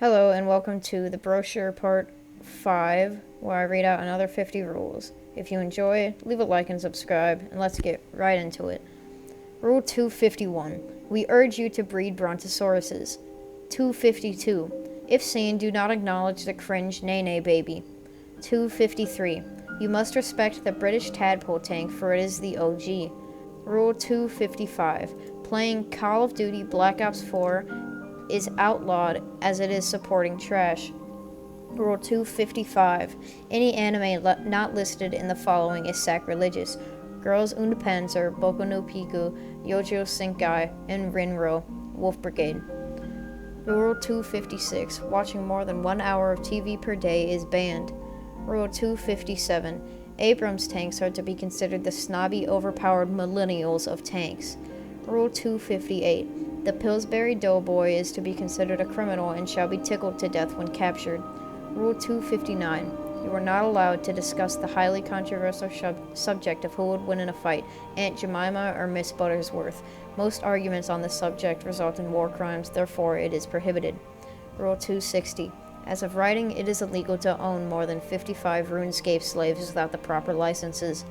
Hello and welcome to the Brochure Part 5, where I read out another 50 rules. If you enjoy, leave a like and subscribe, and let's get right into it. Rule 251. We urge you to breed brontosauruses. 252. If seen, do not acknowledge the cringe nay-nay baby. 253. You must respect the British tadpole tank, for it is the OG. Rule 255. Playing Call of Duty Black Ops 4 is outlawed as it is supporting trash. Rule 255. Any anime not listed in the following is sacrilegious. Girls Undependencer, Boku no Pico, Yojo Senkai, and Rinro, Wolf Brigade. Rule 256. Watching more than 1 hour of TV per day is banned. Rule 257. Abrams tanks are to be considered the snobby, overpowered millennials of tanks. Rule 258. The Pillsbury Doughboy is to be considered a criminal and shall be tickled to death when captured. Rule 259. You are not allowed to discuss the highly controversial subject of who would win in a fight, Aunt Jemima or Miss Buttersworth. Most arguments on this subject result in war crimes, therefore it is prohibited. Rule 260. As of writing, it is illegal to own more than 55 RuneScape slaves without the proper licenses.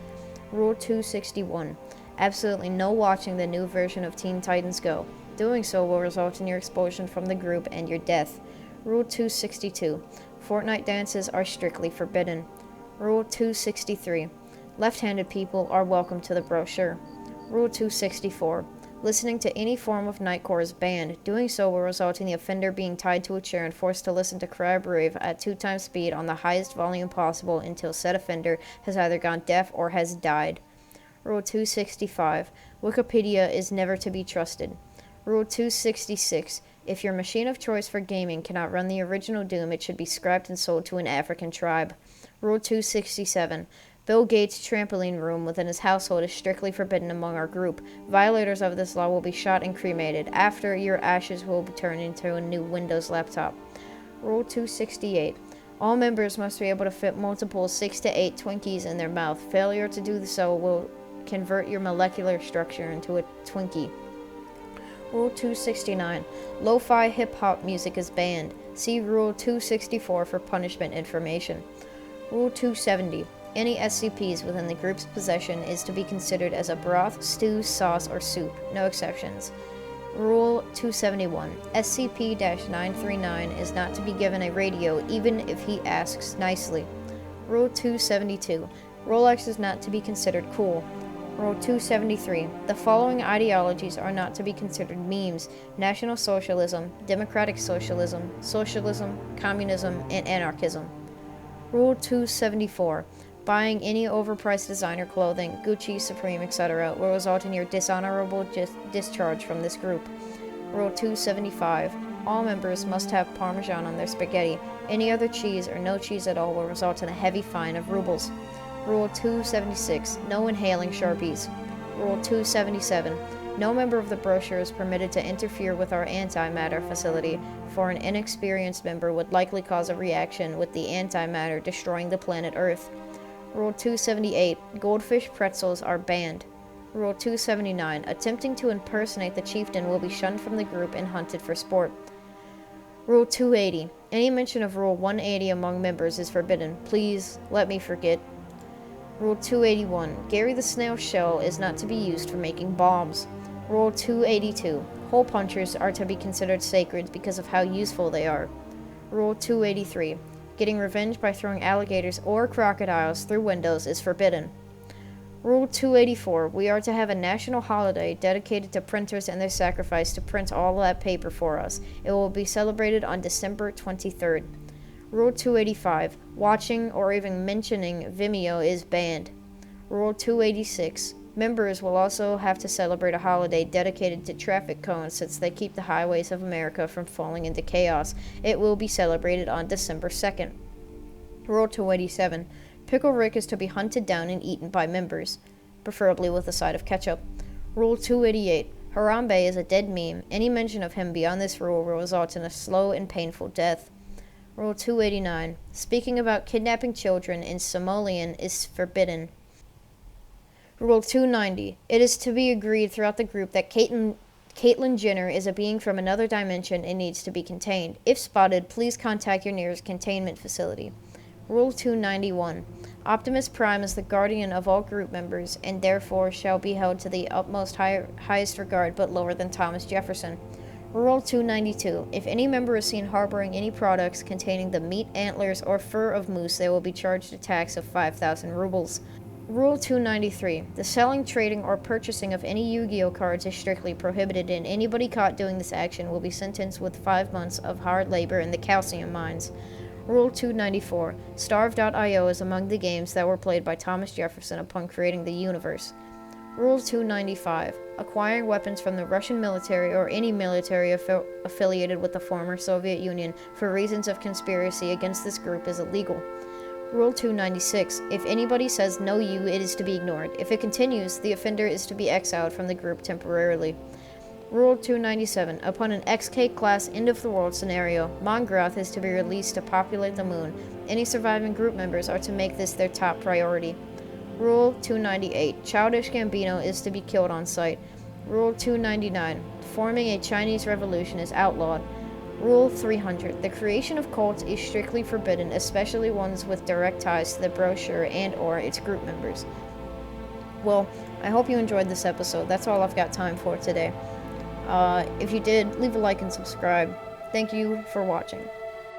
Rule 261. Absolutely no watching the new version of Teen Titans Go. Doing so will result in your expulsion from the group and your death. Rule 262. Fortnite dances are strictly forbidden. Rule 263. Left-handed people are welcome to the brochure. Rule 264. Listening to any form of nightcore is banned. Doing so will result in the offender being tied to a chair and forced to listen to Cry Brave at 2 times speed on the highest volume possible until said offender has either gone deaf or has died. Rule 265. Wikipedia is never to be trusted. Rule 266. If your machine of choice for gaming cannot run the original Doom, it should be scrapped and sold to an African tribe. Rule 267. Bill Gates' trampoline room within his household is strictly forbidden among our group. Violators of this law will be shot and cremated. After, your ashes will be turned into a new Windows laptop. Rule 268. All members must be able to fit multiple 6 to 8 Twinkies in their mouth. Failure to do so will convert your molecular structure into a Twinkie. Rule 269. Lo-fi hip-hop music is banned. See Rule 264 for punishment information. Rule 270. Any SCPs within the group's possession is to be considered as a broth, stew, sauce, or soup. No exceptions. Rule 271. SCP-939 is not to be given a radio even if he asks nicely. Rule 272. Rolex is not to be considered cool. Rule 273. The following ideologies are not to be considered memes: National Socialism, Democratic Socialism, Socialism, Communism, and Anarchism. Rule 274. Buying any overpriced designer clothing, Gucci, Supreme, etc. will result in your dishonorable discharge from this group. Rule 275. All members must have Parmesan on their spaghetti. Any other cheese or no cheese at all will result in a heavy fine of rubles. Rule 276. No inhaling Sharpies. Rule 277. No member of the brochure is permitted to interfere with our antimatter facility, for an inexperienced member would likely cause a reaction with the antimatter destroying the planet Earth. Rule 278. Goldfish pretzels are banned. Rule 279. Attempting to impersonate the chieftain will be shunned from the group and hunted for sport. Rule 280. Any mention of Rule 180 among members is forbidden. Please let me forget. Rule 281. Gary the Snail Shell is not to be used for making bombs. Rule 282. Hole punchers are to be considered sacred because of how useful they are. Rule 283. Getting revenge by throwing alligators or crocodiles through windows is forbidden. Rule 284. We are to have a national holiday dedicated to printers and their sacrifice to print all that paper for us. It will be celebrated on December 23rd. Rule 285. Watching or even mentioning Vimeo is banned. Rule 286. Members will also have to celebrate a holiday dedicated to traffic cones since they keep the highways of America from falling into chaos. It will be celebrated on December 2nd. Rule 287. Pickle Rick is to be hunted down and eaten by members, preferably with a side of ketchup. Rule 288. Harambe is a dead meme. Any mention of him beyond this rule will result in a slow and painful death. Rule 289. Speaking about kidnapping children in Somalian is forbidden. Rule 290. It is to be agreed throughout the group that Caitlyn Jenner is a being from another dimension and needs to be contained. If spotted, please contact your nearest containment facility. Rule 291. Optimus Prime is the guardian of all group members, and therefore shall be held to the utmost highest regard, but lower than Thomas Jefferson. Rule 292. If any member is seen harboring any products containing the meat, antlers, or fur of moose, they will be charged a tax of 5,000 rubles. Rule 293. The selling, trading, or purchasing of any Yu-Gi-Oh cards is strictly prohibited, and anybody caught doing this action will be sentenced with 5 months of hard labor in the calcium mines. Rule 294. Starve.io is among the games that were played by Thomas Jefferson upon creating the universe. Rule 295. Acquiring weapons from the Russian military or any military affiliated with the former Soviet Union for reasons of conspiracy against this group is illegal. Rule 296. If anybody says no you, it is to be ignored. If it continues, the offender is to be exiled from the group temporarily. Rule 297. Upon an XK-class end-of-the-world scenario, Mongrath is to be released to populate the moon. Any surviving group members are to make this their top priority. Rule 298. Childish Gambino is to be killed on sight. Rule 299. Forming a Chinese revolution is outlawed. Rule 300. The creation of cults is strictly forbidden, especially ones with direct ties to the brochure and/or its group members. Well, I hope you enjoyed this episode. That's all I've got time for today. If you did, leave a like and subscribe. Thank you for watching.